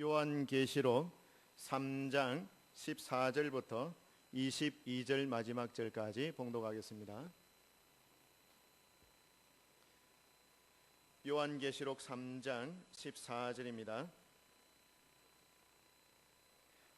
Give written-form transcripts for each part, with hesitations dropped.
요한계시록 3장 14절부터 22절 마지막 절까지 봉독하겠습니다. 요한계시록 3장 14절입니다.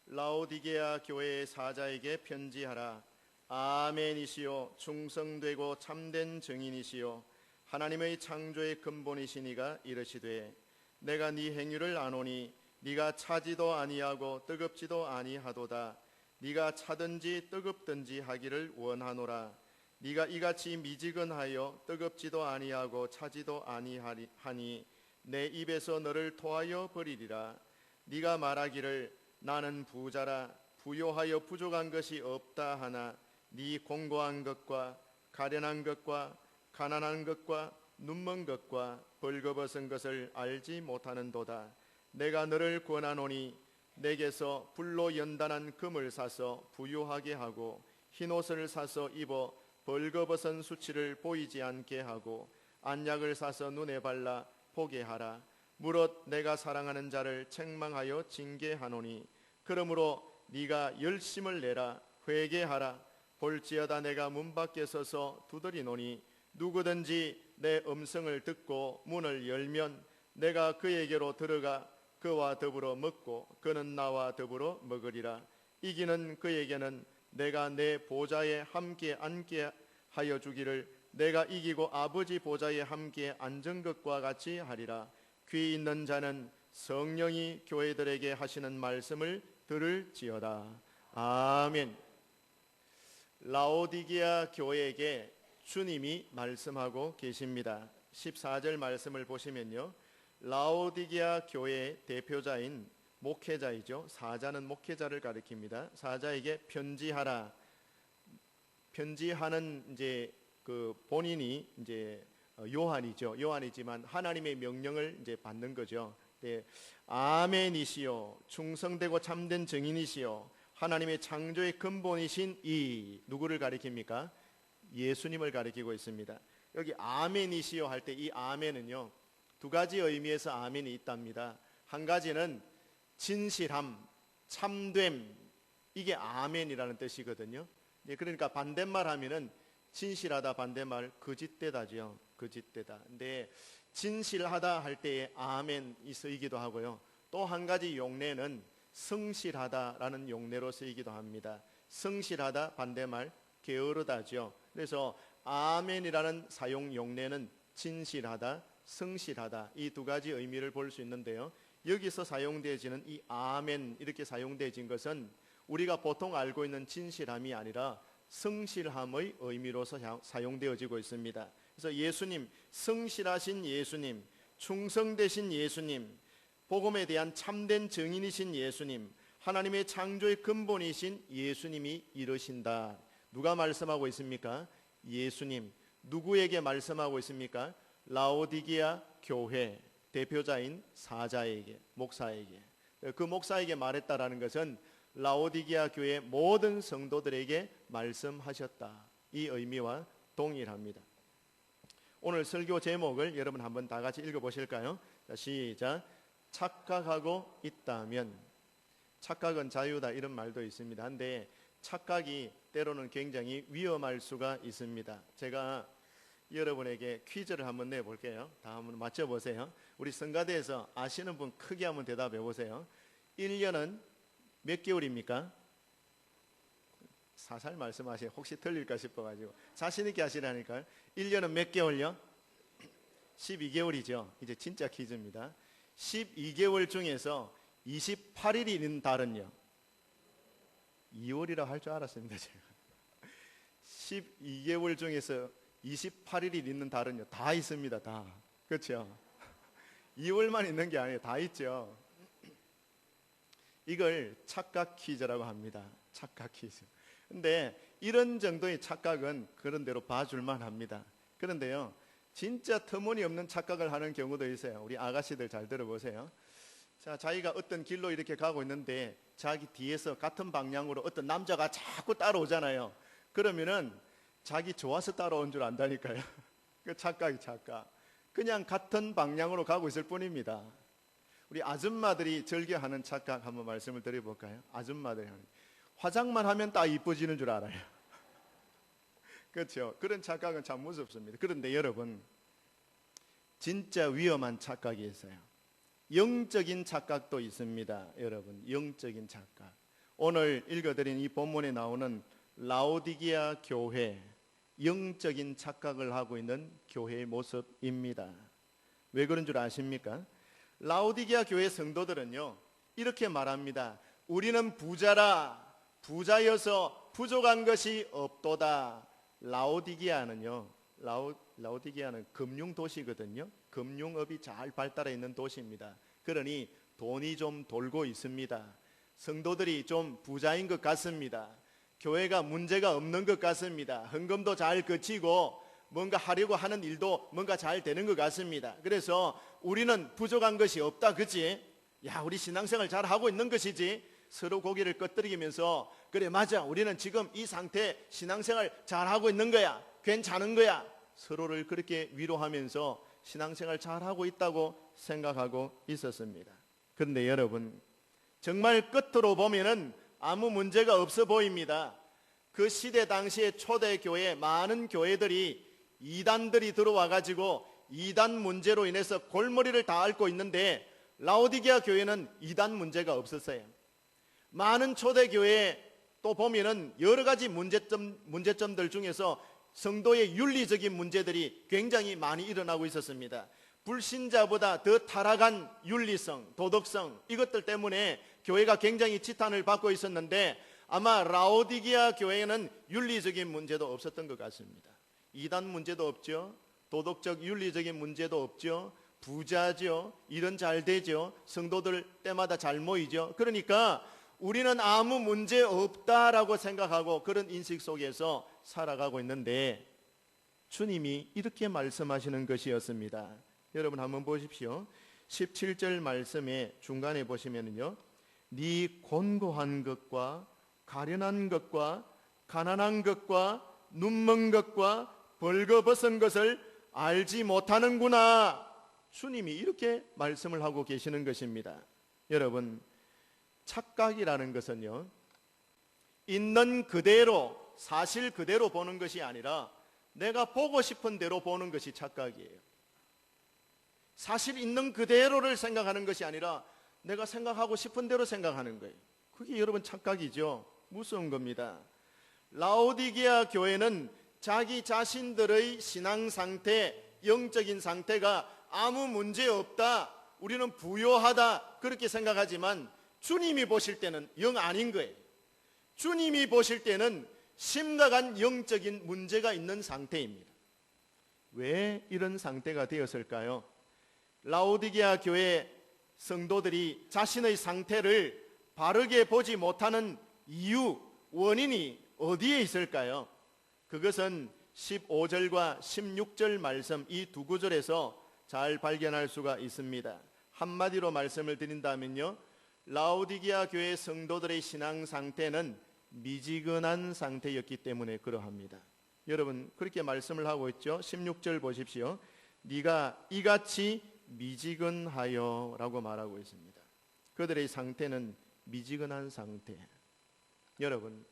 라오디게아 교회의 사자에게 편지하라. 아멘이시요 충성되고 참된 증인이시요 하나님의 창조의 근본이시니가 이르시되 내가 네 행위를 아노니 네가 차지도 아니하고 뜨겁지도 아니하도다. 네가 차든지 뜨겁든지 하기를 원하노라. 네가 이같이 미지근하여 뜨겁지도 아니하고 차지도 아니하니 내 입에서 너를 토하여 버리리라. 네가 말하기를 나는 부자라 부요하여 부족한 것이 없다 하나 네 공고한 것과 가련한 것과 가난한 것과 눈먼 것과 벌거벗은 것을 알지 못하는도다. 내가 너를 권하노니 내게서 불로 연단한 금을 사서 부유하게 하고 흰옷을 사서 입어 벌거벗은 수치를 보이지 않게 하고 안약을 사서 눈에 발라 보게 하라. 무릇 내가 사랑하는 자를 책망하여 징계하노니 그러므로 네가 열심을 내라. 회개하라. 볼지어다 내가 문 밖에 서서 두드리노니 누구든지 내 음성을 듣고 문을 열면 내가 그에게로 들어가 그와 더불어 먹고 그는 나와 더불어 먹으리라. 이기는 그에게는 내가 내 보좌에 함께 앉게 하여 주기를 내가 이기고 아버지 보좌에 함께 앉은 것과 같이 하리라. 귀 있는 자는 성령이 교회들에게 하시는 말씀을 들을지어다. 아멘. 라오디게아 교회에게 주님이 말씀하고 계십니다. 14절 말씀을 보시면요, 라오디게아 교회의 대표자인 목회자이죠. 사자는 목회자를 가리킵니다. 사자에게 편지하라. 편지하는 이제 그 본인이 이제 요한이죠. 요한이지만 하나님의 명령을 이제 받는 거죠. 네. 아멘이시요 충성되고 참된 증인이시요 하나님의 창조의 근본이신 이 누구를 가리킵니까? 예수님을 가리키고 있습니다. 여기 아멘이시요 할 때 이 아멘은요 두 가지 의미에서 아멘이 있답니다. 한 가지는 진실함, 참됨, 이게 아멘이라는 뜻이거든요. 그러니까 반대말 하면은 진실하다 반대말 거짓되다죠. 거짓되다. 근데 진실하다 할 때에 아멘이 쓰이기도 하고요. 또 한 가지 용례는 성실하다라는 용례로 쓰이기도 합니다. 성실하다 반대말 게으르다죠. 그래서 아멘이라는 사용 용례는 진실하다, 성실하다 이 두 가지 의미를 볼 수 있는데요. 여기서 사용되어지는 이 아멘 이렇게 사용되어진 것은 우리가 보통 알고 있는 진실함이 아니라 성실함의 의미로서 사용되어지고 있습니다. 그래서 예수님, 성실하신 예수님, 충성되신 예수님, 복음에 대한 참된 증인이신 예수님, 하나님의 창조의 근본이신 예수님이 이르신다. 누가 말씀하고 있습니까? 예수님. 누구에게 말씀하고 있습니까? 라오디게아 교회 대표자인 사자에게, 목사에게. 그 목사에게 말했다라는 것은 라오디게아 교회 모든 성도들에게 말씀하셨다. 이 의미와 동일합니다. 오늘 설교 제목을 여러분 한번 다 같이 읽어보실까요? 자, 시작. 착각하고 있다면. 착각은 자유다 이런 말도 있습니다. 한데 착각이 때로는 굉장히 위험할 수가 있습니다. 제가 여러분에게 퀴즈를 한번 내볼게요. 다 한번 맞춰보세요. 우리 성가대에서 아시는 분 크게 한번 대답해 보세요. 1년은 몇 개월입니까? 사살 말씀하세요. 혹시 틀릴까 싶어가지고 자신 있게 하시라니까요. 1년은 몇 개월요? 12개월이죠. 이제 진짜 퀴즈입니다. 12개월 중에서 28일이 있는 달은요? 2월이라 할 줄 알았습니다. 제가 12개월 중에서 28일이 있는 달은요? 다 있습니다. 다. 그렇죠? 2월만 있는 게 아니에요. 다 있죠. 이걸 착각 퀴즈라고 합니다. 착각 퀴즈. 근데 이런 정도의 착각은 그런 대로 봐줄만 합니다. 그런데요, 진짜 터무니없는 착각을 하는 경우도 있어요. 우리 아가씨들 잘 들어보세요. 자, 자기가 어떤 길로 이렇게 가고 있는데 자기 뒤에서 같은 방향으로 어떤 남자가 자꾸 따라오잖아요. 그러면은 자기 좋아서 따라온 줄 안다니까요. 그 착각이 착각. 그냥 같은 방향으로 가고 있을 뿐입니다. 우리 아줌마들이 즐겨하는 착각 한번 말씀을 드려볼까요? 아줌마들이 하는 화장만 하면 딱 이뻐지는 줄 알아요. 그렇죠? 그런 착각은 참 무섭습니다. 그런데 여러분, 진짜 위험한 착각이 있어요. 영적인 착각도 있습니다. 여러분, 영적인 착각. 오늘 읽어드린 이 본문에 나오는 라오디게아 교회, 영적인 착각을 하고 있는 교회의 모습입니다. 왜 그런 줄 아십니까? 라오디게아 교회 성도들은요, 이렇게 말합니다. 우리는 부자라, 부자여서 부족한 것이 없도다. 라오디게아는요, 라오디게아는 금융 도시거든요. 금융업이 잘 발달해 있는 도시입니다. 그러니 돈이 좀 돌고 있습니다. 성도들이 좀 부자인 것 같습니다. 교회가 문제가 없는 것 같습니다. 헌금도 잘 그치고 뭔가 하려고 하는 일도 뭔가 잘 되는 것 같습니다. 그래서 우리는 부족한 것이 없다, 그치? 야, 우리 신앙생활 잘 하고 있는 것이지. 서로 고개를 끄덕이면서 그래, 맞아, 우리는 지금 이 상태 신앙생활 잘 하고 있는 거야, 괜찮은 거야. 서로를 그렇게 위로하면서 신앙생활 잘 하고 있다고 생각하고 있었습니다. 그런데 여러분, 정말 끝으로 보면은 아무 문제가 없어 보입니다. 그 시대 당시에 초대교회 많은 교회들이 이단들이 들어와 가지고 이단 문제로 인해서 골머리를 다 앓고 있는데, 라오디게아 교회는 이단 문제가 없었어요. 많은 초대교회에 또 보면은 여러 가지 문제점들 중에서 성도의 윤리적인 문제들이 굉장히 많이 일어나고 있었습니다. 불신자보다 더 타락한 윤리성, 도덕성, 이것들 때문에 교회가 굉장히 지탄을 받고 있었는데, 아마 라오디게아 교회에는 윤리적인 문제도 없었던 것 같습니다. 이단 문제도 없죠. 도덕적 윤리적인 문제도 없죠. 부자죠. 일은 잘 되죠. 성도들 때마다 잘 모이죠. 그러니까 우리는 아무 문제 없다라고 생각하고 그런 인식 속에서 살아가고 있는데, 주님이 이렇게 말씀하시는 것이었습니다. 여러분 한번 보십시오. 17절 말씀의 중간에 보시면요, 네 곤고한 것과 가련한 것과 가난한 것과 눈먼 것과 벌거벗은 것을 알지 못하는구나. 주님이 이렇게 말씀을 하고 계시는 것입니다. 여러분, 착각이라는 것은요, 있는 그대로, 사실 그대로 보는 것이 아니라 내가 보고 싶은 대로 보는 것이 착각이에요. 사실 있는 그대로를 생각하는 것이 아니라 내가 생각하고 싶은 대로 생각하는 거예요. 그게 여러분 착각이죠. 무서운 겁니다. 라오디게아 교회는 자기 자신들의 신앙 상태, 영적인 상태가 아무 문제 없다, 우리는 부요하다, 그렇게 생각하지만 주님이 보실 때는 영 아닌 거예요. 주님이 보실 때는 심각한 영적인 문제가 있는 상태입니다. 왜 이런 상태가 되었을까요? 라오디게아 교회 성도들이 자신의 상태를 바르게 보지 못하는 이유, 원인이 어디에 있을까요? 그것은 15절과 16절 말씀, 이 두 구절에서 잘 발견할 수가 있습니다. 한마디로 말씀을 드린다면요, 라오디게아 교회 성도들의 신앙 상태는 미지근한 상태였기 때문에 그러합니다. 여러분, 그렇게 말씀을 하고 있죠. 16절 보십시오. 네가 이같이 미지근하여 라고 말하고 있습니다. 그들의 상태는 미지근한 상태. 여러분,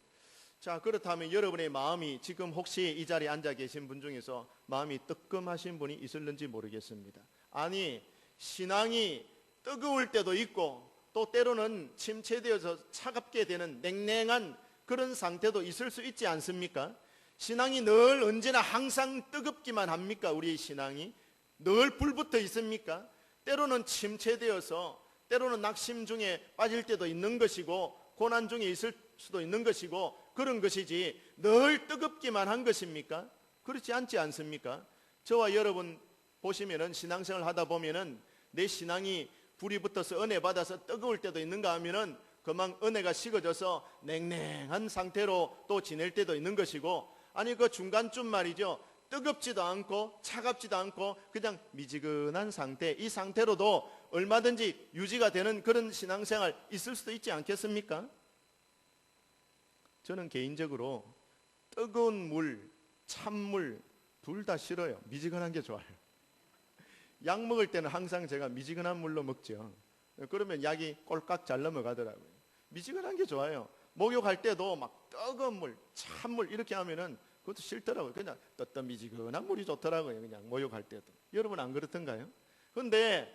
자, 그렇다면 여러분의 마음이 지금 혹시 이 자리에 앉아 계신 분 중에서 마음이 뜨끔하신 분이 있을는지 모르겠습니다. 아니, 신앙이 뜨거울 때도 있고 또 때로는 침체되어서 차갑게 되는 냉랭한 그런 상태도 있을 수 있지 않습니까? 신앙이 늘 언제나 항상 뜨겁기만 합니까? 우리의 신앙이 늘 불붙어 있습니까? 때로는 침체되어서, 때로는 낙심 중에 빠질 때도 있는 것이고 고난 중에 있을 수도 있는 것이고 그런 것이지 늘 뜨겁기만 한 것입니까? 그렇지 않지 않습니까? 저와 여러분 보시면은 신앙생활 하다 보면은 내 신앙이 불이 붙어서 은혜 받아서 뜨거울 때도 있는가 하면은 그만 은혜가 식어져서 냉랭한 상태로 또 지낼 때도 있는 것이고, 아니 그 중간쯤 말이죠, 뜨겁지도 않고 차갑지도 않고 그냥 미지근한 상태, 이 상태로도 얼마든지 유지가 되는 그런 신앙생활 있을 수도 있지 않겠습니까? 저는 개인적으로 뜨거운 물, 찬물 둘 다 싫어요. 미지근한 게 좋아요. 약 먹을 때는 항상 제가 미지근한 물로 먹죠. 그러면 약이 꼴깍 잘 넘어가더라고요. 미지근한 게 좋아요. 목욕할 때도 막 뜨거운 물, 찬물 이렇게 하면은 그것도 싫더라고요. 그냥 뜨뜻미지근한 물이 좋더라고요. 그냥 목욕할 때도. 여러분 안 그렇던가요? 그런데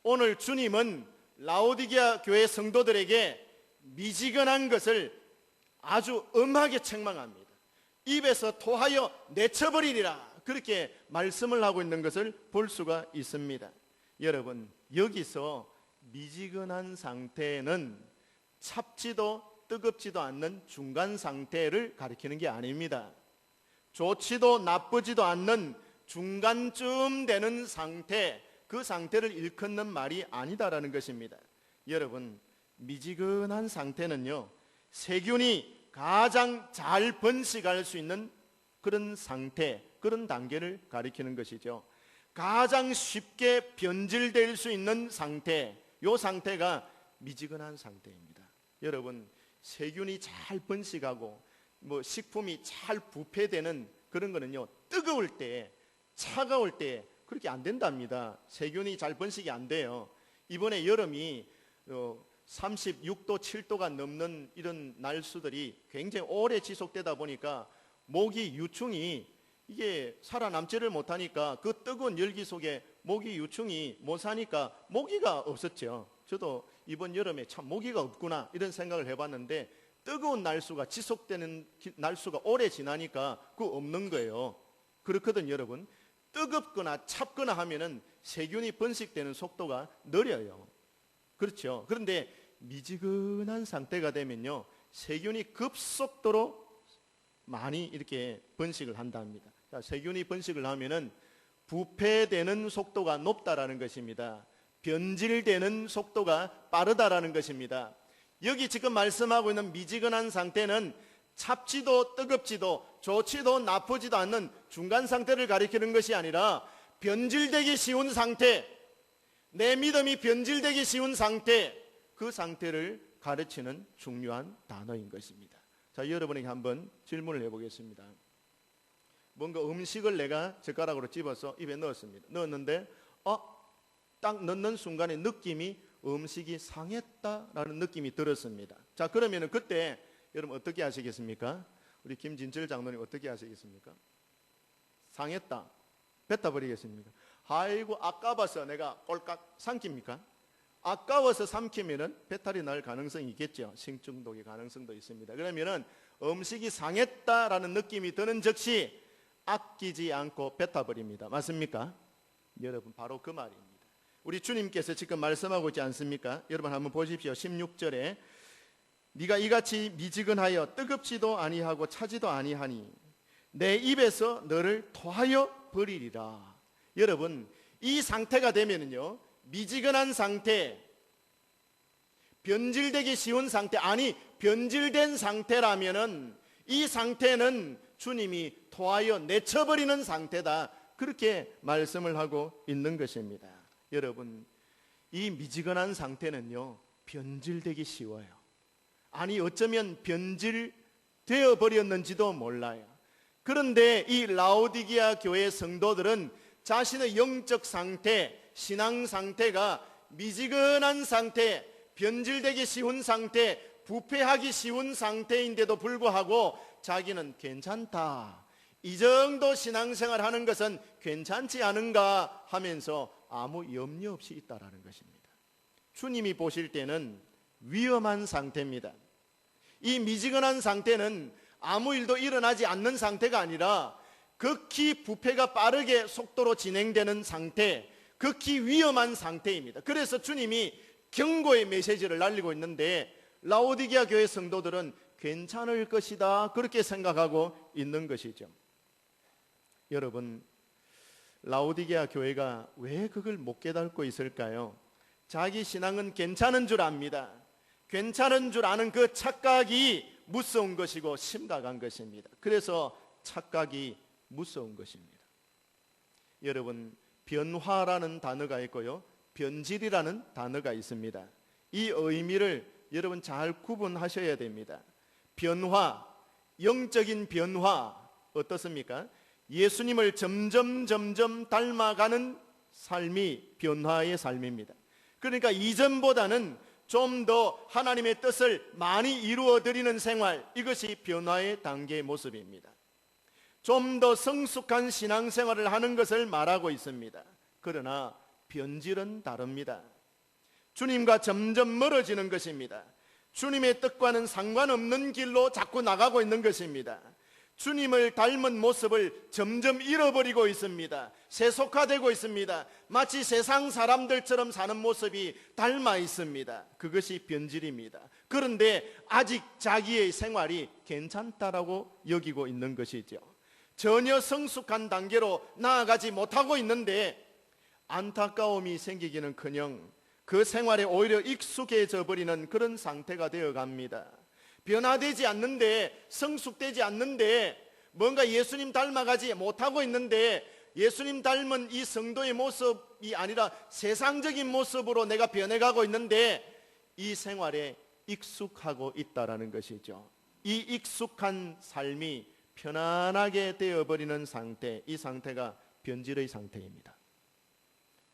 오늘 주님은 라오디게아 교회 성도들에게 미지근한 것을 아주 엄하게 책망합니다. 입에서 토하여 내쳐버리리라, 그렇게 말씀을 하고 있는 것을 볼 수가 있습니다. 여러분, 여기서 미지근한 상태는 찹지도 뜨겁지도 않는 중간 상태를 가리키는 게 아닙니다. 좋지도 나쁘지도 않는 중간쯤 되는 상태, 그 상태를 일컫는 말이 아니다라는 것입니다. 여러분, 미지근한 상태는요, 세균이 가장 잘 번식할 수 있는 그런 상태, 그런 단계를 가리키는 것이죠. 가장 쉽게 변질될 수 있는 상태, 이 상태가 미지근한 상태입니다. 여러분, 세균이 잘 번식하고 식품이 잘 부패되는 그런 거는요, 뜨거울 때, 차가울 때 그렇게 안 된답니다. 세균이 잘 번식이 안 돼요. 이번에 여름이 36도, 7도가 넘는 이런 날수들이 굉장히 오래 지속되다 보니까 모기 유충이 이게 살아남지를 못하니까, 그 뜨거운 열기 속에 모기 유충이 못 사니까 모기가 없었죠. 저도 이번 여름에 참 모기가 없구나 이런 생각을 해봤는데, 뜨거운 날수가 지속되는 날수가 오래 지나니까 그 없는 거예요. 그렇거든요. 여러분, 뜨겁거나 찹거나 하면은 세균이 번식되는 속도가 느려요. 그렇죠. 그런데 미지근한 상태가 되면요, 세균이 급속도로 많이 이렇게 번식을 한답니다. 자, 세균이 번식을 하면은 부패되는 속도가 높다라는 것입니다. 변질되는 속도가 빠르다라는 것입니다. 여기 지금 말씀하고 있는 미지근한 상태는 찹지도 뜨겁지도 좋지도 나쁘지도 않는 중간 상태를 가리키는 것이 아니라 변질되기 쉬운 상태, 내 믿음이 변질되기 쉬운 상태, 그 상태를 가르치는 중요한 단어인 것입니다. 자, 여러분에게 한번 질문을 해보겠습니다. 뭔가 음식을 내가 젓가락으로 집어서 입에 넣었습니다. 넣었는데 딱 넣는 순간에 느낌이, 음식이 상했다라는 느낌이 들었습니다. 자, 그러면 그때 여러분 어떻게 하시겠습니까? 우리 김진철 장로님 어떻게 하시겠습니까? 상했다, 뱉어버리겠습니까? 아이고 아까워서 내가 꼴깍 삼킵니까? 아까워서 삼키면은 배탈이 날 가능성이 있겠죠. 식중독의 가능성도 있습니다. 그러면은 음식이 상했다라는 느낌이 드는 즉시 아끼지 않고 뱉어버립니다. 맞습니까? 여러분, 바로 그 말입니다. 우리 주님께서 지금 말씀하고 있지 않습니까? 여러분 한번 보십시오. 16절에 네가 이같이 미지근하여 뜨겁지도 아니하고 차지도 아니하니 내 입에서 너를 토하여 버리리라. 여러분, 이 상태가 되면은요, 미지근한 상태, 변질되기 쉬운 상태, 아니 변질된 상태라면은 이 상태는 주님이 토하여 내쳐버리는 상태다, 그렇게 말씀을 하고 있는 것입니다. 여러분, 이 미지근한 상태는요, 변질되기 쉬워요. 아니 어쩌면 변질되어 버렸는지도 몰라요. 그런데 이 라오디게아 교회 성도들은 자신의 영적 상태, 신앙 상태가 미지근한 상태, 변질되기 쉬운 상태, 부패하기 쉬운 상태인데도 불구하고 자기는 괜찮다, 이 정도 신앙생활 하는 것은 괜찮지 않은가 하면서 아무 염려 없이 있다라는 것입니다. 주님이 보실 때는 위험한 상태입니다. 이 미지근한 상태는 아무 일도 일어나지 않는 상태가 아니라 극히 부패가 빠르게 속도로 진행되는 상태, 극히 위험한 상태입니다. 그래서 주님이 경고의 메시지를 날리고 있는데 라오디게아 교회 성도들은 괜찮을 것이다, 그렇게 생각하고 있는 것이죠. 여러분, 라오디게아 교회가 왜 그걸 못 깨닫고 있을까요? 자기 신앙은 괜찮은 줄 압니다. 괜찮은 줄 아는 그 착각이 무서운 것이고 심각한 것입니다. 그래서 착각이 무서운 것입니다. 여러분, 변화라는 단어가 있고요, 변질이라는 단어가 있습니다. 이 의미를 여러분 잘 구분하셔야 됩니다. 변화, 영적인 변화 어떻습니까? 예수님을 점점 닮아가는 삶이 변화의 삶입니다. 그러니까 이전보다는 좀 더 하나님의 뜻을 많이 이루어 드리는 생활, 이것이 변화의 단계의 모습입니다. 좀 더 성숙한 신앙생활을 하는 것을 말하고 있습니다. 그러나 변질은 다릅니다. 주님과 점점 멀어지는 것입니다. 주님의 뜻과는 상관없는 길로 자꾸 나가고 있는 것입니다. 주님을 닮은 모습을 점점 잃어버리고 있습니다. 세속화되고 있습니다. 마치 세상 사람들처럼 사는 모습이 닮아 있습니다. 그것이 변질입니다. 그런데 아직 자기의 생활이 괜찮다라고 여기고 있는 것이죠. 전혀 성숙한 단계로 나아가지 못하고 있는데 안타까움이 생기기는커녕 그 생활에 오히려 익숙해져 버리는 그런 상태가 되어 갑니다. 변화되지 않는데, 성숙되지 않는데, 뭔가 예수님 닮아가지 못하고 있는데, 예수님 닮은 이 성도의 모습이 아니라 세상적인 모습으로 내가 변해가고 있는데, 이 생활에 익숙하고 있다라는 것이죠. 이 익숙한 삶이 편안하게 되어버리는 상태, 이 상태가 변질의 상태입니다.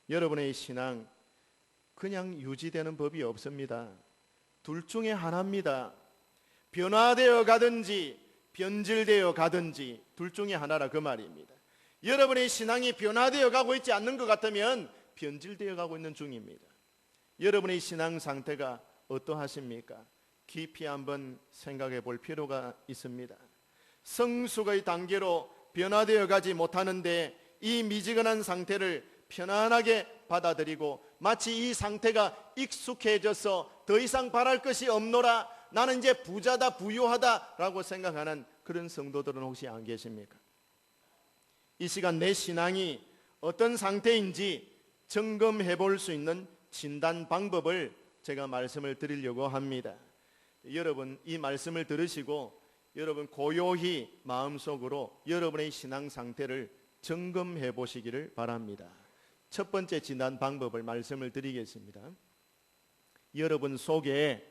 여러분의 신앙 그냥 유지되는 법이 없습니다. 둘 중에 하나입니다. 변화되어 가든지 변질되어 가든지 둘 중에 하나라 그 말입니다. 여러분의 신앙이 변화되어 가고 있지 않는 것 같으면 변질되어 가고 있는 중입니다. 여러분의 신앙 상태가 어떠하십니까? 깊이 한번 생각해 볼 필요가 있습니다. 성숙의 단계로 변화되어 가지 못하는데 이 미지근한 상태를 편안하게 받아들이고 마치 이 상태가 익숙해져서 더 이상 바랄 것이 없노라, 나는 이제 부자다, 부유하다라고 생각하는 그런 성도들은 혹시 안 계십니까? 이 시간 내 신앙이 어떤 상태인지 점검해 볼 수 있는 진단 방법을 제가 말씀을 드리려고 합니다. 여러분 이 말씀을 들으시고 여러분 고요히 마음속으로 여러분의 신앙 상태를 점검해 보시기를 바랍니다. 첫 번째 진단 방법을 말씀을 드리겠습니다. 여러분 속에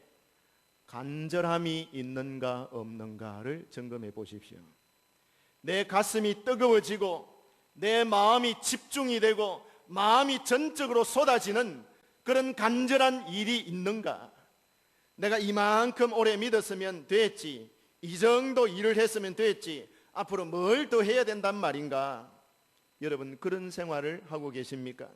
간절함이 있는가 없는가를 점검해 보십시오. 내 가슴이 뜨거워지고 내 마음이 집중이 되고 마음이 전적으로 쏟아지는 그런 간절한 일이 있는가? 내가 이만큼 오래 믿었으면 됐지, 이 정도 일을 했으면 됐지, 앞으로 뭘 더 해야 된단 말인가? 여러분 그런 생활을 하고 계십니까?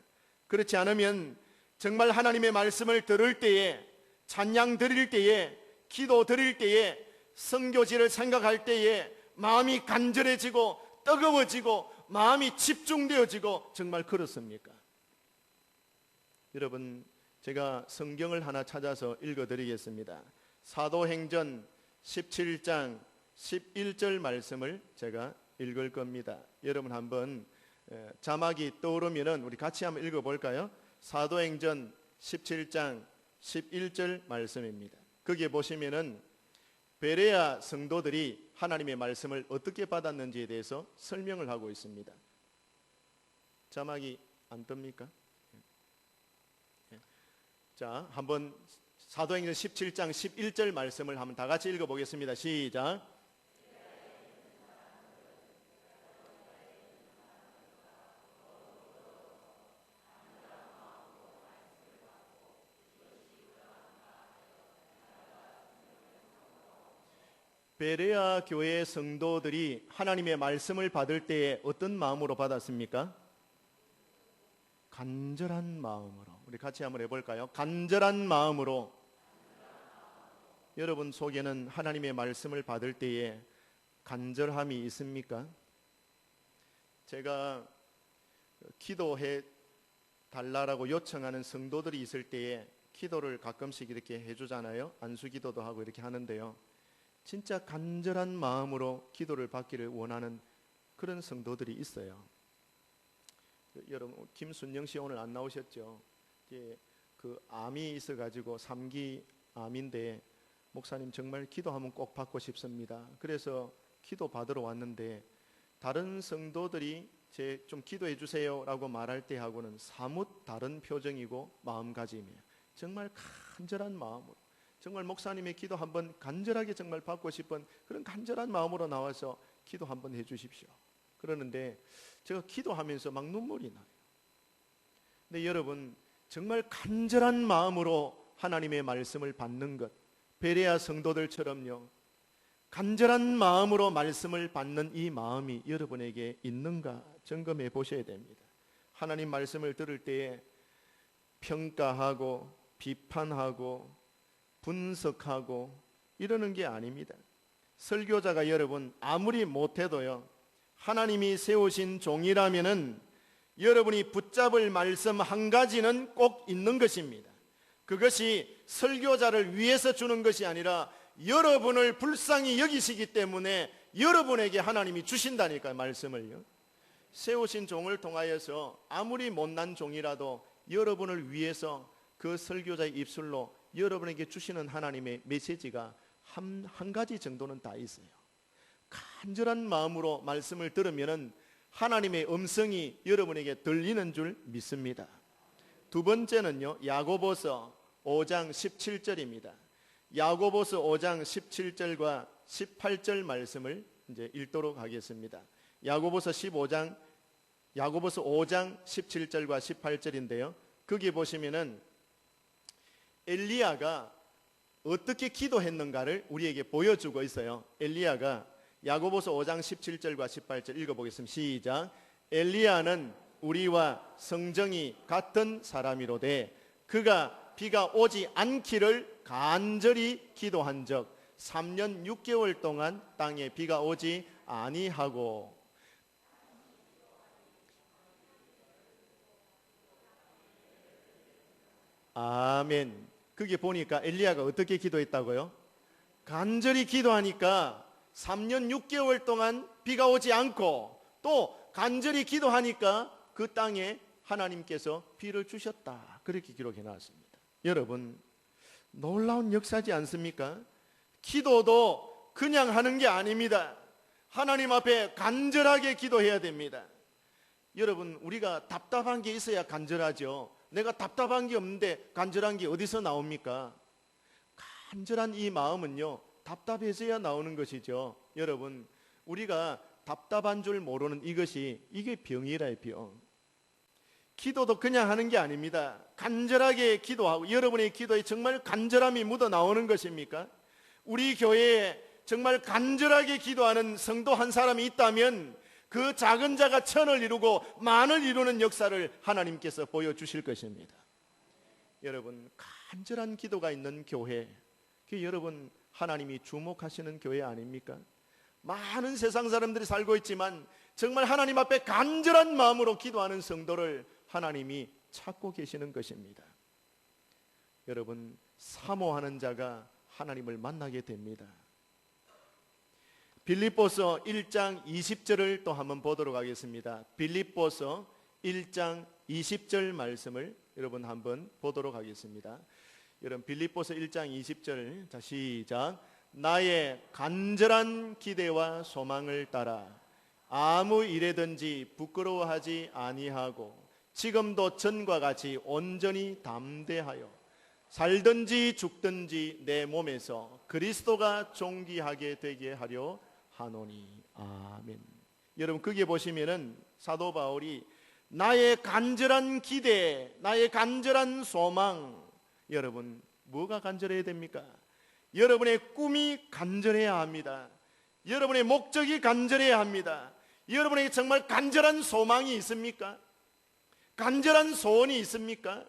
그렇지 않으면 정말 하나님의 말씀을 들을 때에, 찬양 드릴 때에, 기도 드릴 때에, 선교지를 생각할 때에 마음이 간절해지고 뜨거워지고 마음이 집중되어지고 정말 그렇습니까? 여러분 제가 성경을 하나 찾아서 읽어드리겠습니다. 사도행전 17장 11절 말씀을 제가 읽을 겁니다. 여러분 한번 자막이 떠오르면 우리 같이 한번 읽어볼까요? 사도행전 17장 11절 말씀입니다. 거기에 보시면은 베레아 성도들이 하나님의 말씀을 어떻게 받았는지에 대해서 설명을 하고 있습니다. 자막이 안 뜹니까? 자, 한번 사도행전 17장 11절 말씀을 한번 다 같이 읽어보겠습니다. 시작. 베레아 교회 성도들이 하나님의 말씀을 받을 때에 어떤 마음으로 받았습니까? 간절한 마음으로. 우리 같이 한번 해볼까요? 간절한 마음으로. 여러분 속에는 하나님의 말씀을 받을 때에 간절함이 있습니까? 제가 기도해 달라라고 요청하는 성도들이 있을 때에 기도를 가끔씩 이렇게 해주잖아요. 안수기도도 하고 이렇게 하는데요, 진짜 간절한 마음으로 기도를 받기를 원하는 그런 성도들이 있어요. 여러분 김순영 씨 오늘 안 나오셨죠? 그 암이 있어가지고 3기 암인데 목사님 정말 기도하면 꼭 받고 싶습니다. 그래서 기도 받으러 왔는데 다른 성도들이 제 좀 기도해 주세요라고 말할 때하고는 사뭇 다른 표정이고 마음가짐이에요. 정말 간절한 마음으로, 정말 목사님의 기도 한번 간절하게 정말 받고 싶은 그런 간절한 마음으로 나와서 기도 한번 해 주십시오. 그러는데 제가 기도하면서 막 눈물이 나요. 근데 여러분 정말 간절한 마음으로 하나님의 말씀을 받는 것, 베레아 성도들처럼요, 간절한 마음으로 말씀을 받는 이 마음이 여러분에게 있는가 점검해 보셔야 됩니다. 하나님 말씀을 들을 때에 평가하고 비판하고 분석하고 이러는 게 아닙니다. 설교자가 여러분 아무리 못해도요, 하나님이 세우신 종이라면은 여러분이 붙잡을 말씀 한 가지는 꼭 있는 것입니다. 그것이 설교자를 위해서 주는 것이 아니라 여러분을 불쌍히 여기시기 때문에 여러분에게 하나님이 주신다니까요, 말씀을요. 세우신 종을 통하여서 아무리 못난 종이라도 여러분을 위해서 그 설교자의 입술로 여러분에게 주시는 하나님의 메시지가 한 가지 정도는 다 있어요. 간절한 마음으로 말씀을 들으면은 하나님의 음성이 여러분에게 들리는 줄 믿습니다. 두 번째는요, 야고보서 5장 17절입니다. 야고보서 5장 17절과 18절 말씀을 이제 읽도록 하겠습니다. 야고보서 5장 17절과 18절인데요. 거기 보시면은 엘리야가 어떻게 기도했는가를 우리에게 보여주고 있어요. 엘리야가 야고보서 5장 17절과 18절 읽어보겠습니다. 시작. 엘리야는 우리와 성정이 같은 사람이로되 그가 비가 오지 않기를 간절히 기도한 적 3년 6개월 동안 땅에 비가 오지 아니하고. 아멘. 거기 보니까 엘리야가 어떻게 기도했다고요? 간절히 기도하니까 3년 6개월 동안 비가 오지 않고, 또 간절히 기도하니까 그 땅에 하나님께서 비를 주셨다. 그렇게 기록해 놨습니다. 여러분, 놀라운 역사지 않습니까? 기도도 그냥 하는 게 아닙니다. 하나님 앞에 간절하게 기도해야 됩니다. 여러분, 우리가 답답한 게 있어야 간절하죠. 내가 답답한 게 없는데 간절한 게 어디서 나옵니까? 간절한 이 마음은요, 답답해서야 나오는 것이죠. 여러분, 우리가 답답한 줄 모르는 이게 병이라요, 병. 기도도 그냥 하는 게 아닙니다. 간절하게 기도하고, 여러분의 기도에 정말 간절함이 묻어 나오는 것입니까? 우리 교회에 정말 간절하게 기도하는 성도 한 사람이 있다면 그 작은 자가 천을 이루고 만을 이루는 역사를 하나님께서 보여주실 것입니다. 여러분, 간절한 기도가 있는 교회, 그 여러분 하나님이 주목하시는 교회 아닙니까? 많은 세상 사람들이 살고 있지만 정말 하나님 앞에 간절한 마음으로 기도하는 성도를 하나님이 찾고 계시는 것입니다. 여러분, 사모하는 자가 하나님을 만나게 됩니다. 빌립보서 1장 20절을 또 한번 보도록 하겠습니다. 빌립보서 1장 20절 말씀을 여러분 한번 보도록 하겠습니다. 여러분, 빌립보서 1장 20절, 자 시작. 나의 간절한 기대와 소망을 따라 아무 일에든지 부끄러워하지 아니하고 지금도 전과 같이 온전히 담대하여 살든지 죽든지 내 몸에서 그리스도가 존귀하게 되게 하려 하노니. 아멘. 여러분, 거기에 보시면은 사도 바울이 나의 간절한 기대, 나의 간절한 소망, 여러분 뭐가 간절해야 됩니까? 여러분의 꿈이 간절해야 합니다. 여러분의 목적이 간절해야 합니다. 여러분에게 정말 간절한 소망이 있습니까? 간절한 소원이 있습니까?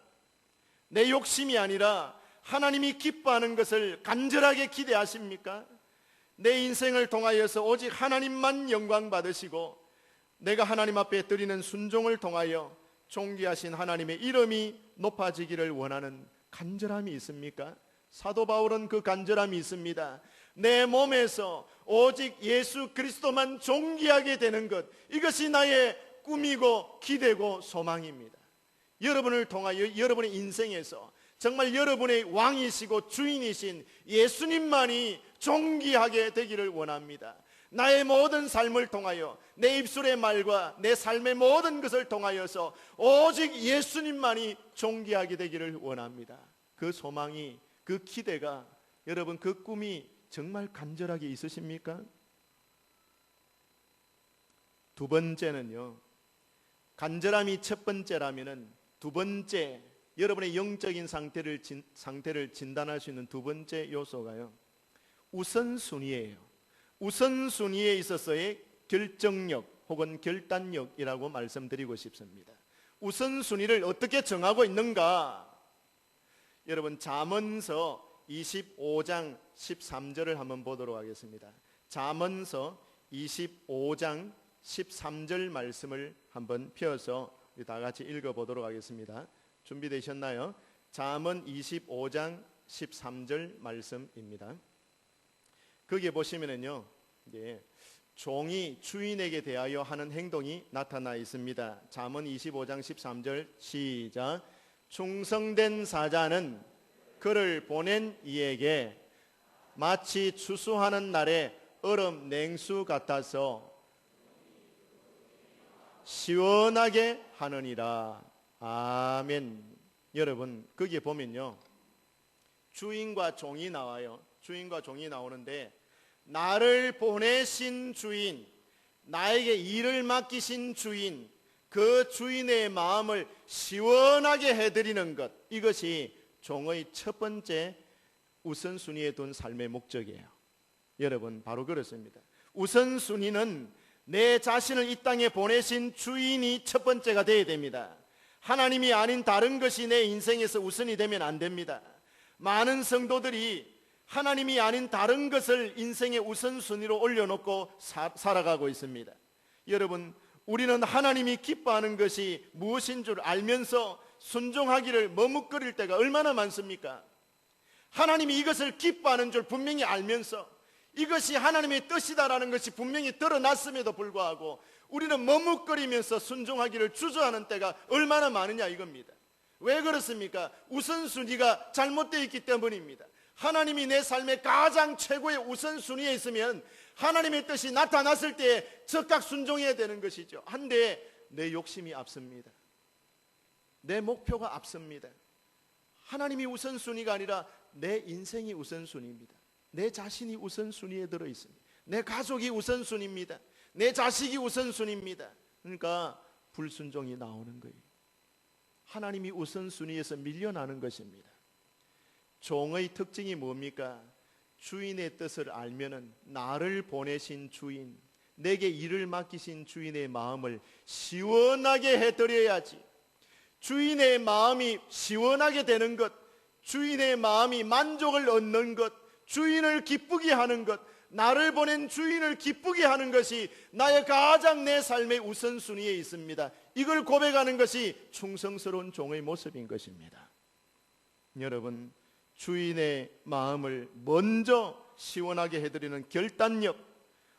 내 욕심이 아니라 하나님이 기뻐하는 것을 간절하게 기대하십니까? 내 인생을 통하여서 오직 하나님만 영광 받으시고 내가 하나님 앞에 드리는 순종을 통하여 존귀하신 하나님의 이름이 높아지기를 원하는 간절함이 있습니까? 사도 바울은 그 간절함이 있습니다. 내 몸에서 오직 예수 그리스도만 존귀하게 되는 것, 이것이 나의 꿈이고 기대고 소망입니다. 여러분을 통하여 여러분의 인생에서 정말 여러분의 왕이시고 주인이신 예수님만이 존귀하게 되기를 원합니다. 나의 모든 삶을 통하여, 내 입술의 말과 내 삶의 모든 것을 통하여서 오직 예수님만이 존귀하게 되기를 원합니다. 그 소망이, 그 기대가, 여러분 그 꿈이 정말 간절하게 있으십니까? 두 번째는요, 간절함이 첫 번째라면은 두 번째 여러분의 영적인 상태를 진단할 수 있는 두 번째 요소가요, 우선순위예요. 우선순위에 있어서의 결정력 혹은 결단력이라고 말씀드리고 싶습니다. 우선순위를 어떻게 정하고 있는가? 여러분, 잠언서 25장 13절을 한번 보도록 하겠습니다. 잠언서 25장 13절 말씀을 한번 펴서 우리 다 같이 읽어보도록 하겠습니다. 준비되셨나요? 잠언 25장 13절 말씀입니다. 거기에 보시면은요, 종이 주인에게 대하여 하는 행동이 나타나 있습니다. 잠언 25장 13절 시작. 충성된 사자는 그를 보낸 이에게 마치 추수하는 날에 얼음 냉수 같아서 시원하게 하느니라. 아멘. 여러분, 거기에 보면요, 주인과 종이 나와요. 주인과 종이 나오는데, 나를 보내신 주인, 나에게 일을 맡기신 주인, 그 주인의 마음을 시원하게 해드리는 것, 이것이 종의 첫 번째 우선순위에 둔 삶의 목적이에요. 여러분, 바로 그렇습니다. 우선순위는 내 자신을 이 땅에 보내신 주인이 첫 번째가 되어야 됩니다. 하나님이 아닌 다른 것이 내 인생에서 우선이 되면 안 됩니다. 많은 성도들이 하나님이 아닌 다른 것을 인생의 우선순위로 올려놓고 살아가고 있습니다. 여러분, 우리는 하나님이 기뻐하는 것이 무엇인 줄 알면서 순종하기를 머뭇거릴 때가 얼마나 많습니까? 하나님이 이것을 기뻐하는 줄 분명히 알면서 이것이 하나님의 뜻이다라는 것이 분명히 드러났음에도 불구하고 우리는 머뭇거리면서 순종하기를 주저하는 때가 얼마나 많으냐 이겁니다. 왜 그렇습니까? 우선순위가 잘못되어 있기 때문입니다. 하나님이 내 삶의 가장 최고의 우선순위에 있으면 하나님의 뜻이 나타났을 때에 즉각 순종해야 되는 것이죠. 한데 내 욕심이 앞섭니다. 내 목표가 앞섭니다. 하나님이 우선순위가 아니라 내 인생이 우선순위입니다. 내 자신이 우선순위에 들어있습니다. 내 가족이 우선순위입니다. 내 자식이 우선순위입니다. 그러니까 불순종이 나오는 거예요. 하나님이 우선순위에서 밀려나는 것입니다. 종의 특징이 뭡니까? 주인의 뜻을 알면은 나를 보내신 주인, 내게 일을 맡기신 주인의 마음을 시원하게 해드려야지. 주인의 마음이 시원하게 되는 것, 주인의 마음이 만족을 얻는 것, 주인을 기쁘게 하는 것, 나를 보낸 주인을 기쁘게 하는 것이 나의 가장 내 삶의 우선순위에 있습니다. 이걸 고백하는 것이 충성스러운 종의 모습인 것입니다. 여러분, 주인의 마음을 먼저 시원하게 해드리는 결단력,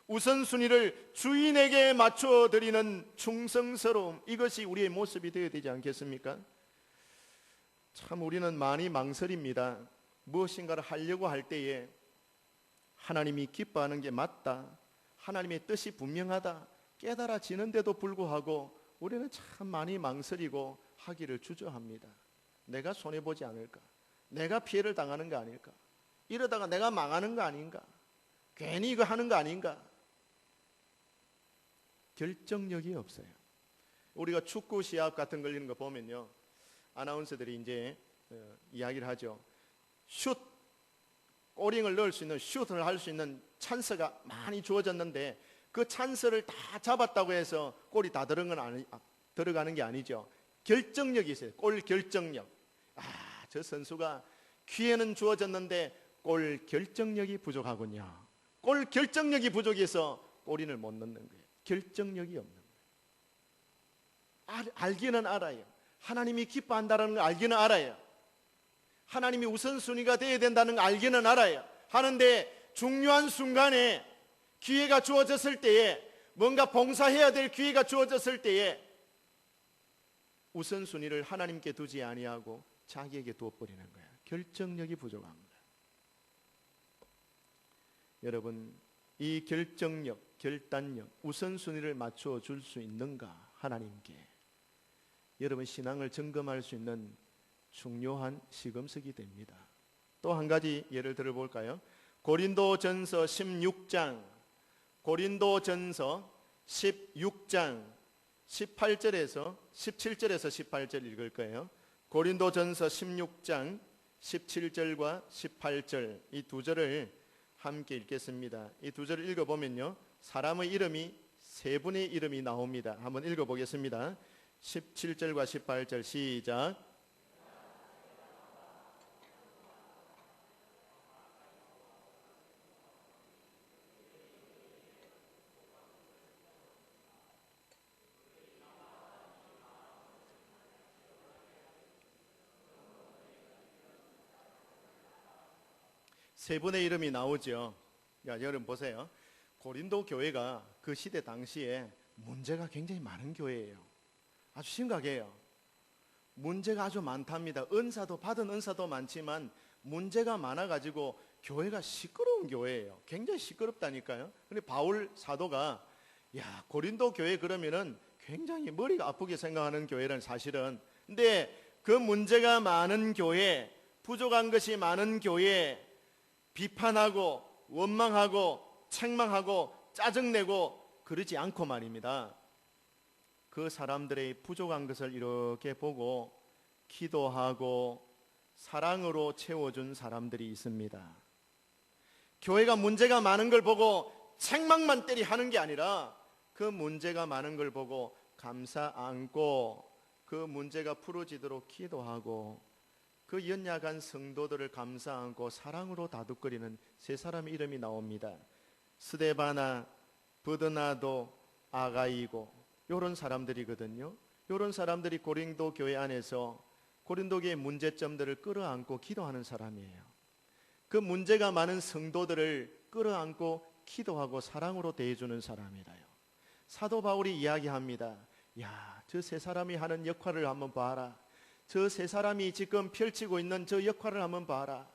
우선순위를 주인에게 맞춰드리는 충성스러움, 이것이 우리의 모습이 되어야 되지 않겠습니까? 참 우리는 많이 망설입니다. 무엇인가를 하려고 할 때에 하나님이 기뻐하는 게 맞다, 하나님의 뜻이 분명하다 깨달아지는데도 불구하고 우리는 참 많이 망설이고 하기를 주저합니다. 내가 손해보지 않을까? 내가 피해를 당하는 거 아닐까? 이러다가 내가 망하는 거 아닌가? 괜히 이거 하는 거 아닌가? 결정력이 없어요. 우리가 축구 시합 같은 거 걸리는 거 보면요, 아나운서들이 이제 이야기를 하죠. 슛, 꼬링을 넣을 수 있는, 슛을 할 수 있는 찬스가 많이 주어졌는데 그 찬스를 다 잡았다고 해서 골이 다 들어가는 게 아니죠. 결정력이 있어요. 골 결정력. 저 선수가 기회는 주어졌는데 골 결정력이 부족하군요. 골 결정력이 부족해서 골인을 못 넣는 거예요. 결정력이 없는 거예요. 알기는 알아요. 하나님이 기뻐한다는 걸 알기는 알아요. 하나님이 우선순위가 되어야 된다는 걸 알기는 알아요. 하는데 중요한 순간에 기회가 주어졌을 때에, 뭔가 봉사해야 될 기회가 주어졌을 때에 우선순위를 하나님께 두지 아니하고 자기에게 두어버리는 거예요. 결정력이 부족한 거예요. 여러분, 이 결정력, 결단력, 우선순위를 맞춰 줄 수 있는가? 하나님께. 여러분, 신앙을 점검할 수 있는 중요한 시금석이 됩니다. 또 한 가지 예를 들어볼까요? 고린도전서 16장 18절에서 17절 읽을 거예요. 고린도전서 16장 17절과 18절 이 두 절을 함께 읽겠습니다. 이 두 절을 읽어보면요, 사람의 이름이 세 분의 이름이 나옵니다. 한번 읽어보겠습니다. 17절과 18절 시작. 세 분의 이름이 나오죠. 야, 여러분 보세요. 고린도 교회가 그 시대 당시에 문제가 굉장히 많은 교회예요. 아주 심각해요. 문제가 아주 많답니다. 은사도 받은 은사도 많지만 문제가 많아가지고 교회가 시끄러운 교회예요. 굉장히 시끄럽다니까요. 근데 바울 사도가 야, 고린도 교회 그러면은 굉장히 머리가 아프게 생각하는 교회는 사실은. 근데 그 문제가 많은 교회, 부족한 것이 많은 교회, 비판하고 원망하고 책망하고 짜증내고 그러지 않고 말입니다. 그 사람들의 부족한 것을 이렇게 보고 기도하고 사랑으로 채워준 사람들이 있습니다. 교회가 문제가 많은 걸 보고 책망만 때리 하는 게 아니라 그 문제가 많은 걸 보고 감사 안고 그 문제가 풀어지도록 기도하고 그 연약한 성도들을 감사 안고 사랑으로 다독거리는 세 사람의 이름이 나옵니다. 스데바나, 브드나도, 아가이고 이런 사람들이거든요. 이런 사람들이 고린도 교회 안에서 고린도 교회의 문제점들을 끌어안고 기도하는 사람이에요. 그 문제가 많은 성도들을 끌어안고 기도하고 사랑으로 대해주는 사람이라요. 사도 바울이 이야기합니다. 야, 저 세 사람이 하는 역할을 한번 봐라. 저 세 사람이 지금 펼치고 있는 저 역할을 한번 봐라.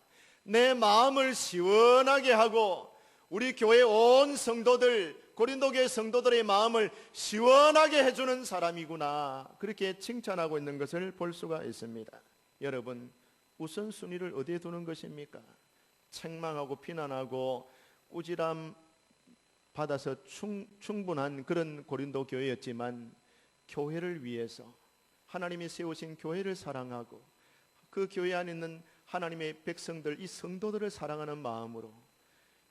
내 마음을 시원하게 하고 우리 교회 온 성도들, 고린도 교회 성도들의 마음을 시원하게 해주는 사람이구나. 그렇게 칭찬하고 있는 것을 볼 수가 있습니다. 여러분, 우선순위를 어디에 두는 것입니까? 책망하고 비난하고 꾸지람 받아서 충분한 그런 고린도 교회였지만 교회를 위해서 하나님이 세우신 교회를 사랑하고 그 교회 안에 있는 하나님의 백성들, 이 성도들을 사랑하는 마음으로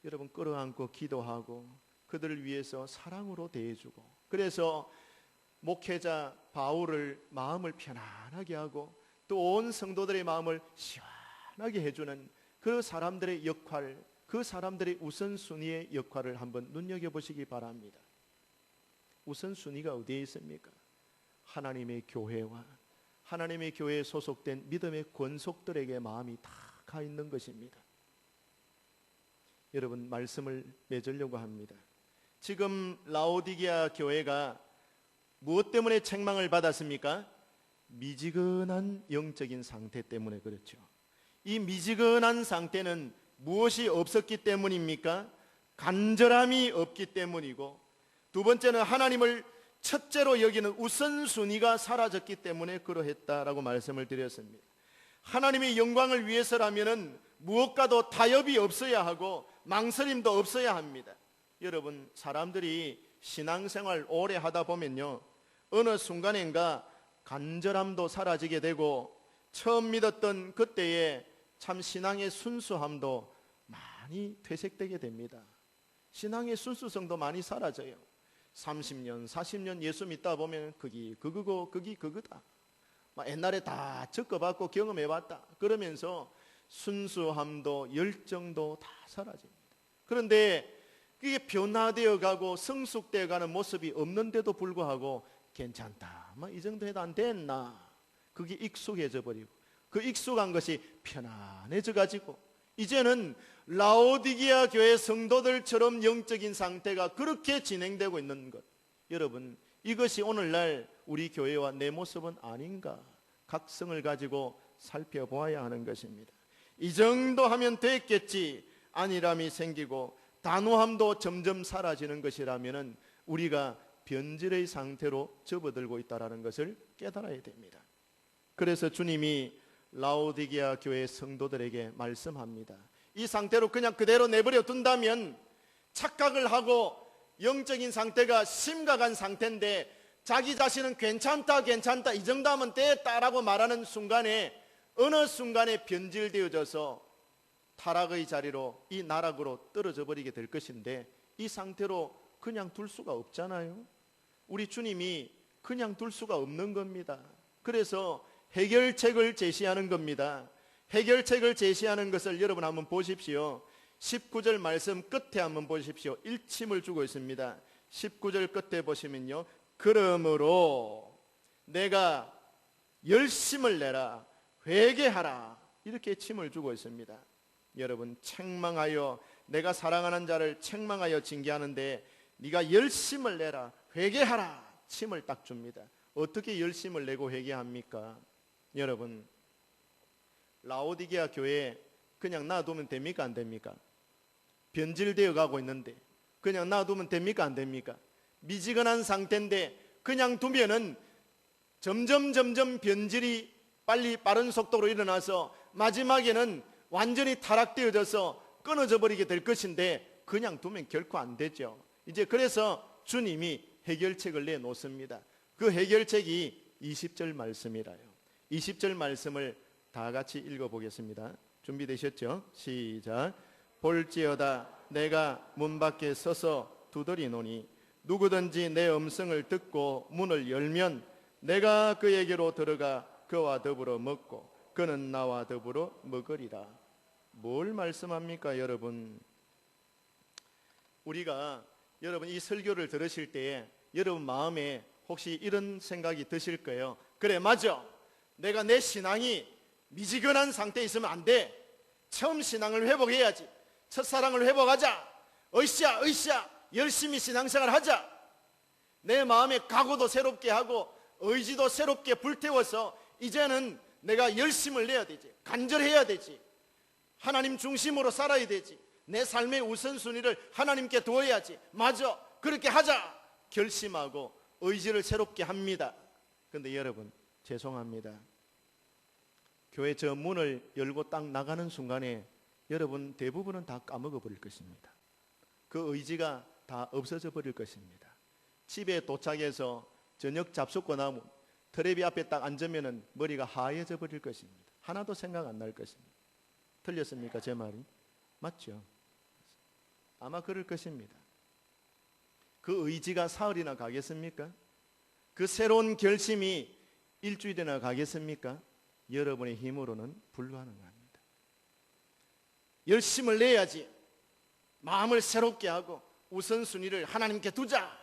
여러분 끌어안고 기도하고 그들을 위해서 사랑으로 대해주고, 그래서 목회자 바울을 마음을 편안하게 하고 또 온 성도들의 마음을 시원하게 해주는 그 사람들의 역할, 그 사람들의 우선순위의 역할을 한번 눈여겨보시기 바랍니다. 우선순위가 어디에 있습니까? 하나님의 교회와 하나님의 교회에 소속된 믿음의 권속들에게 마음이 다 가 있는 것입니다. 여러분, 말씀을 맺으려고 합니다. 지금 라오디게아 교회가 무엇 때문에 책망을 받았습니까? 미지근한 영적인 상태 때문에 그렇죠. 이 미지근한 상태는 무엇이 없었기 때문입니까? 간절함이 없기 때문이고, 두 번째는 하나님을 첫째로 여기는 우선순위가 사라졌기 때문에 그러했다라고 말씀을 드렸습니다. 하나님의 영광을 위해서라면은 무엇과도 타협이 없어야 하고 망설임도 없어야 합니다. 여러분, 사람들이 신앙생활 오래 하다 보면요, 어느 순간인가 간절함도 사라지게 되고 처음 믿었던 그때의 참 신앙의 순수함도 많이 퇴색되게 됩니다. 신앙의 순수성도 많이 사라져요. 30년, 40년 예수 믿다 보면 그기 그거고 그기 그거다. 옛날에 다 겪어봤고 경험해봤다. 그러면서 순수함도 열정도 다 사라집니다. 그런데 그게 변화되어 가고 성숙되어 가는 모습이 없는데도 불구하고 괜찮다, 이 정도 해도 안 됐나, 그게 익숙해져 버리고 그 익숙한 것이 편안해져 가지고 이제는 라오디게아 교회 성도들처럼 영적인 상태가 그렇게 진행되고 있는 것, 여러분, 이것이 오늘날 우리 교회와 내 모습은 아닌가 각성을 가지고 살펴보아야 하는 것입니다. 이 정도 하면 됐겠지 안일함이 생기고 단호함도 점점 사라지는 것이라면 우리가 변질의 상태로 접어들고 있다는 것을 깨달아야 됩니다. 그래서 주님이 라오디게아 교회 성도들에게 말씀합니다. 이 상태로 그냥 그대로 내버려 둔다면 착각을 하고 영적인 상태가 심각한 상태인데 자기 자신은 괜찮다 괜찮다 이 정도 하면 됐다라고 말하는 순간에 어느 순간에 변질되어져서 타락의 자리로 이 나락으로 떨어져 버리게 될 것인데 이 상태로 그냥 둘 수가 없잖아요. 우리 주님이 그냥 둘 수가 없는 겁니다. 그래서 해결책을 제시하는 겁니다. 해결책을 제시하는 것을 여러분 한번 보십시오. 19절 말씀 끝에 한번 보십시오. 일침을 주고 있습니다. 19절 끝에 보시면요, 그러므로 내가 열심을 내라 회개하라 이렇게 침을 주고 있습니다. 여러분, 책망하여 내가 사랑하는 자를 책망하여 징계하는데 네가 열심을 내라 회개하라 침을 딱 줍니다. 어떻게 열심을 내고 회개합니까? 여러분, 라오디게아 교회 그냥 놔두면 됩니까 안 됩니까? 변질되어 가고 있는데 그냥 놔두면 됩니까 안 됩니까? 미지근한 상태인데 그냥 두면은 점점 변질이 빠른 속도로 일어나서 마지막에는 완전히 타락되어져서 끊어져 버리게 될 것인데 그냥 두면 결코 안 되죠. 이제 그래서 주님이 해결책을 내놓습니다. 그 해결책이 20절 말씀이라요. 20절 말씀을 다 같이 읽어보겠습니다. 준비되셨죠? 시작. 볼지어다 내가 문 밖에 서서 두드리노니 누구든지 내 음성을 듣고 문을 열면 내가 그에게로 들어가 그와 더불어 먹고 그는 나와 더불어 먹으리라. 뭘 말씀합니까 여러분? 우리가 여러분 이 설교를 들으실 때에 여러분 마음에 혹시 이런 생각이 드실 거예요. 그래 맞아, 내가 내 신앙이 미지근한 상태에 있으면 안 돼. 처음 신앙을 회복해야지. 첫사랑을 회복하자. 으쌰 열심히 신앙생활 하자. 내 마음의 각오도 새롭게 하고 의지도 새롭게 불태워서 이제는 내가 열심을 내야 되지. 간절해야 되지. 하나님 중심으로 살아야 되지. 내 삶의 우선순위를 하나님께 두어야지. 맞아, 그렇게 하자 결심하고 의지를 새롭게 합니다. 그런데 여러분 죄송합니다. 교회 저 문을 열고 딱 나가는 순간에 여러분 대부분은 다 까먹어 버릴 것입니다. 그 의지가 다 없어져 버릴 것입니다. 집에 도착해서 저녁 잡숫고 나면 테레비 앞에 딱 앉으면 머리가 하얘져 버릴 것입니다. 하나도 생각 안 날 것입니다. 틀렸습니까 제 말이? 맞죠? 아마 그럴 것입니다. 그 의지가 사흘이나 가겠습니까? 그 새로운 결심이 일주일이나 가겠습니까? 여러분의 힘으로는 불가능합니다. 열심을 내야지. 마음을 새롭게 하고 우선순위를 하나님께 두자.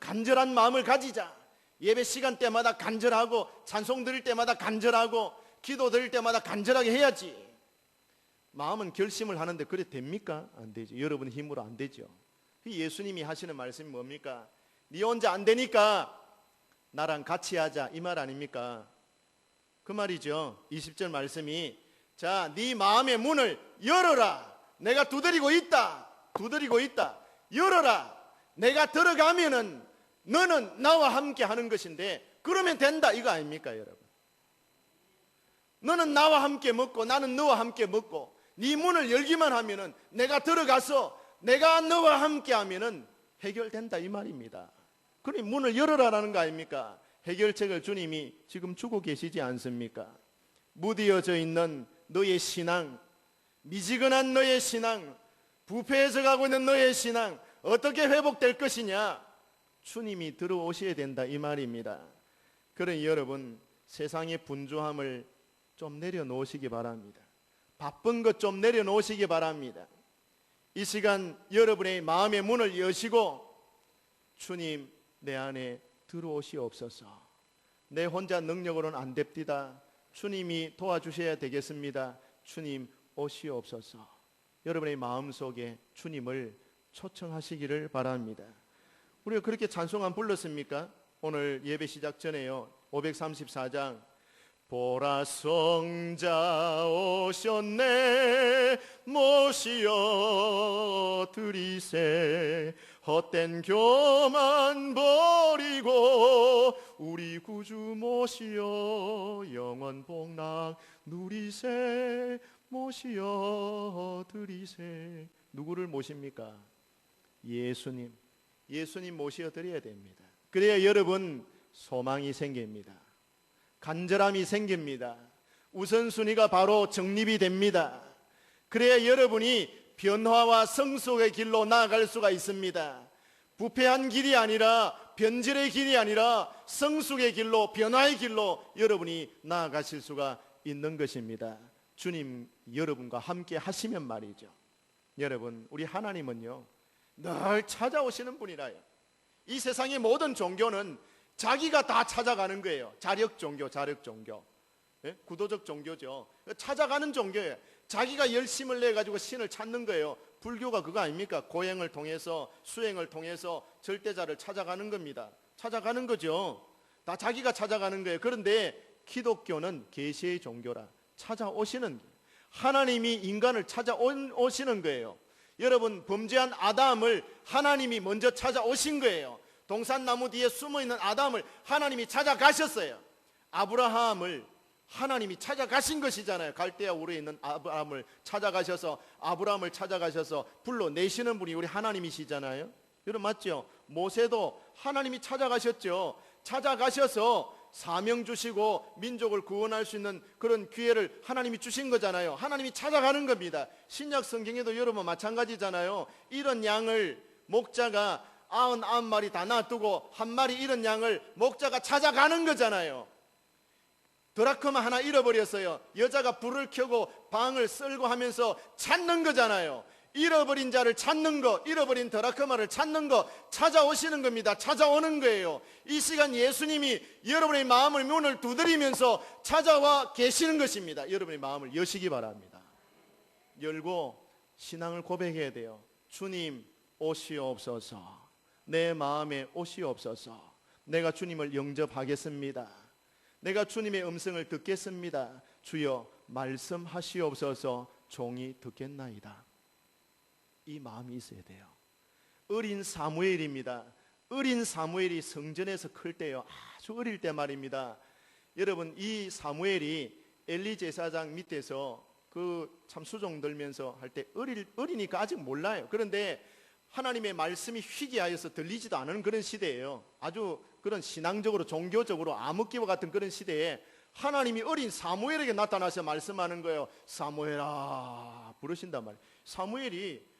간절한 마음을 가지자. 예배 시간 때마다 간절하고 찬송 드릴 때마다 간절하고 기도 드릴 때마다 간절하게 해야지. 마음은 결심을 하는데 그래 됩니까? 안 되죠. 여러분 힘으로 안 되죠. 예수님이 하시는 말씀이 뭡니까? 네 혼자 안 되니까 나랑 같이 하자 이 말 아닙니까? 그 말이죠. 20절 말씀이 자, 네 마음의 문을 열어라. 내가 두드리고 있다. 열어라. 내가 들어가면은 너는 나와 함께 하는 것인데 그러면 된다 이거 아닙니까 여러분? 너는 나와 함께 먹고 나는 너와 함께 먹고 네 문을 열기만 하면은 내가 들어가서 내가 너와 함께 하면은 해결된다 이 말입니다. 그러니 문을 열어라라는 거 아닙니까? 해결책을 주님이 지금 주고 계시지 않습니까? 무디어져 있는 너의 신앙, 미지근한 너의 신앙, 부패해져 가고 있는 너의 신앙 어떻게 회복될 것이냐? 주님이 들어오셔야 된다 이 말입니다. 그러니 여러분 세상의 분주함을 좀 내려놓으시기 바랍니다. 바쁜 것 좀 내려놓으시기 바랍니다. 이 시간 여러분의 마음의 문을 여시고 주님 내 안에 들어오시옵소서. 내 혼자 능력으로는 안 됩니다. 주님이 도와주셔야 되겠습니다. 주님 오시옵소서. 여러분의 마음속에 주님을 초청하시기를 바랍니다. 우리가 그렇게 찬송한 불렀습니까? 오늘 예배 시작 전에요. 534장 보라 성자 오셨네 모시어 드리세 헛된 교만 버리고 우리 구주 모시어 영원 복락 누리세 모시어 드리세. 누구를 모십니까? 예수님. 예수님 모셔드려야 됩니다. 그래야 여러분 소망이 생깁니다. 간절함이 생깁니다. 우선순위가 바로 정립이 됩니다. 그래야 여러분이 변화와 성숙의 길로 나아갈 수가 있습니다. 부패한 길이 아니라, 변질의 길이 아니라 성숙의 길로, 변화의 길로 여러분이 나아가실 수가 있는 것입니다. 주님 여러분과 함께 하시면 말이죠. 여러분, 우리 하나님은요 늘 찾아오시는 분이라요. 이 세상의 모든 종교는 자기가 다 찾아가는 거예요. 자력 종교, 자력 종교, 구도적 종교죠. 찾아가는 종교예요. 자기가 열심을 내 가지고 신을 찾는 거예요. 불교가 그거 아닙니까? 고행을 통해서, 수행을 통해서 절대자를 찾아가는 겁니다. 찾아가는 거죠. 다 자기가 찾아가는 거예요. 그런데 기독교는 계시의 종교라 찾아오시는 거예요. 하나님이 인간을 찾아오시는 거예요. 여러분, 범죄한 아담을 하나님이 먼저 찾아오신 거예요. 동산나무 뒤에 숨어있는 아담을 하나님이 찾아가셨어요. 아브라함을 하나님이 찾아가신 것이잖아요. 갈대아 우르에 있는 아브라함을 찾아가셔서, 아브라함을 찾아가셔서 불러내시는 분이 우리 하나님이시잖아요. 여러분 맞죠? 모세도 하나님이 찾아가셨죠. 찾아가셔서 사명 주시고 민족을 구원할 수 있는 그런 기회를 하나님이 주신 거잖아요. 하나님이 찾아가는 겁니다. 신약 성경에도 여러분 마찬가지잖아요. 이런 양을 목자가 99마리 다 놔두고 한 마리 이런 양을 목자가 찾아가는 거잖아요. 드라크마 하나 잃어버렸어요. 여자가 불을 켜고 방을 썰고 하면서 찾는 거잖아요. 잃어버린 자를 찾는 거, 잃어버린 드라크마를 찾는 거, 찾아오시는 겁니다. 찾아오는 거예요. 이 시간 예수님이 여러분의 마음을 문을 두드리면서 찾아와 계시는 것입니다. 여러분의 마음을 여시기 바랍니다. 열고 신앙을 고백해야 돼요. 주님 오시옵소서. 내 마음에 오시옵소서. 내가 주님을 영접하겠습니다. 내가 주님의 음성을 듣겠습니다. 주여 말씀하시옵소서. 종이 듣겠나이다. 이 마음이 있어야 돼요. 어린 사무엘입니다. 어린 사무엘이 성전에서 클 때요, 아주 어릴 때 말입니다. 여러분, 이 사무엘이 엘리 제사장 밑에서 그 참 수종 들면서 할 때 어리니까 아직 몰라요. 그런데 하나님의 말씀이 희귀하여서 들리지도 않은 그런 시대예요. 아주 그런 신앙적으로 종교적으로 암흑기와 같은 그런 시대에 하나님이 어린 사무엘에게 나타나서 말씀하는 거예요. 사무엘아 부르신단 말이에요. 사무엘이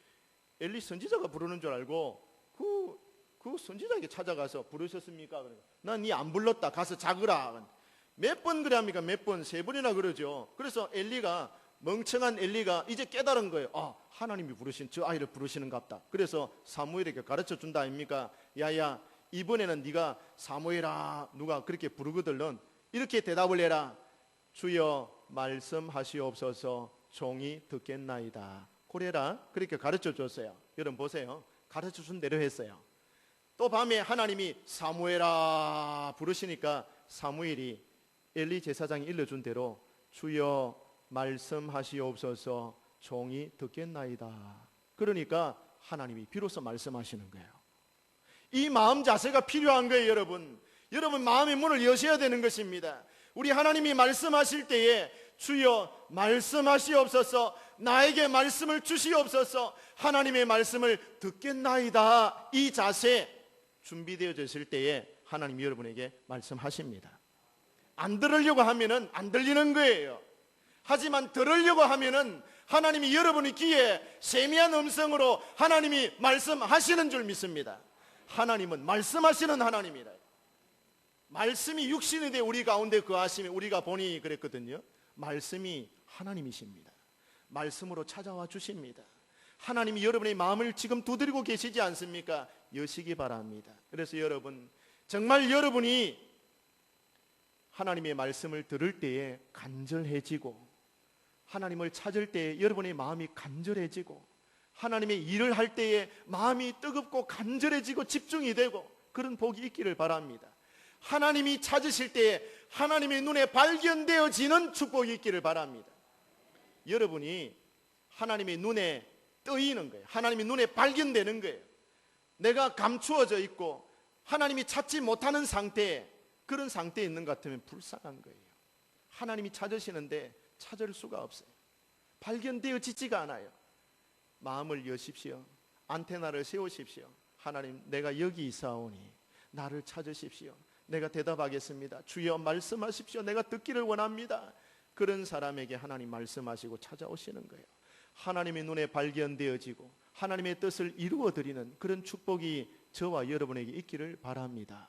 엘리 선지자가 부르는 줄 알고 그 선지자에게 찾아가서 부르셨습니까? 난 니 안 불렀다. 가서 작으라. 몇 번 그래 합니까? 몇 번? 3번이나 그러죠. 그래서 엘리가, 멍청한 엘리가 이제 깨달은 거예요. 아, 하나님이 부르신 저 아이를 부르시는갑다. 그래서 사무엘에게 가르쳐 준다 아닙니까? 야야, 이번에는 네가 사무엘아 누가 그렇게 부르거든. 이렇게 대답을 해라. 주여 말씀하시옵소서. 종이 듣겠나이다. 그래라. 그렇게 가르쳐 줬어요. 여러분 보세요. 가르쳐 준 대로 했어요. 또 밤에 하나님이 사무엘아 부르시니까 사무엘이 엘리 제사장이 일러준 대로 주여 말씀하시옵소서. 종이 듣겠나이다. 그러니까 하나님이 비로소 말씀하시는 거예요. 이 마음 자세가 필요한 거예요. 여러분 마음의 문을 여셔야 되는 것입니다. 우리 하나님이 말씀하실 때에 주여 말씀하시옵소서. 나에게 말씀을 주시옵소서. 하나님의 말씀을 듣겠나이다. 이 자세 준비되어졌을 때에 하나님 여러분에게 말씀하십니다. 안 들으려고 하면은 안 들리는 거예요. 하지만 들으려고 하면은 하나님이 여러분의 귀에 세미한 음성으로 하나님이 말씀하시는 줄 믿습니다. 하나님은 말씀하시는 하나님이라. 말씀이 육신이 돼 우리 가운데 거하시며 우리가 보니 그랬거든요. 말씀이 하나님이십니다. 말씀으로 찾아와 주십니다. 하나님이 여러분의 마음을 지금 두드리고 계시지 않습니까? 여시기 바랍니다. 그래서 여러분 정말 여러분이 하나님의 말씀을 들을 때에 간절해지고 하나님을 찾을 때에 여러분의 마음이 간절해지고 하나님의 일을 할 때에 마음이 뜨겁고 간절해지고 집중이 되고 그런 복이 있기를 바랍니다. 하나님이 찾으실 때에 하나님의 눈에 발견되어지는 축복이 있기를 바랍니다. 여러분이 하나님의 눈에 뜨이는 거예요. 하나님의 눈에 발견되는 거예요. 내가 감추어져 있고 하나님이 찾지 못하는 상태에 그런 상태에 있는 것 같으면 불쌍한 거예요. 하나님이 찾으시는데 찾을 수가 없어요. 발견되어지지가 않아요. 마음을 여십시오. 안테나를 세우십시오. 하나님, 내가 여기 있사오니 나를 찾으십시오. 내가 대답하겠습니다. 주여 말씀하십시오. 내가 듣기를 원합니다. 그런 사람에게 하나님 말씀하시고 찾아오시는 거예요. 하나님의 눈에 발견되어지고 하나님의 뜻을 이루어드리는 그런 축복이 저와 여러분에게 있기를 바랍니다.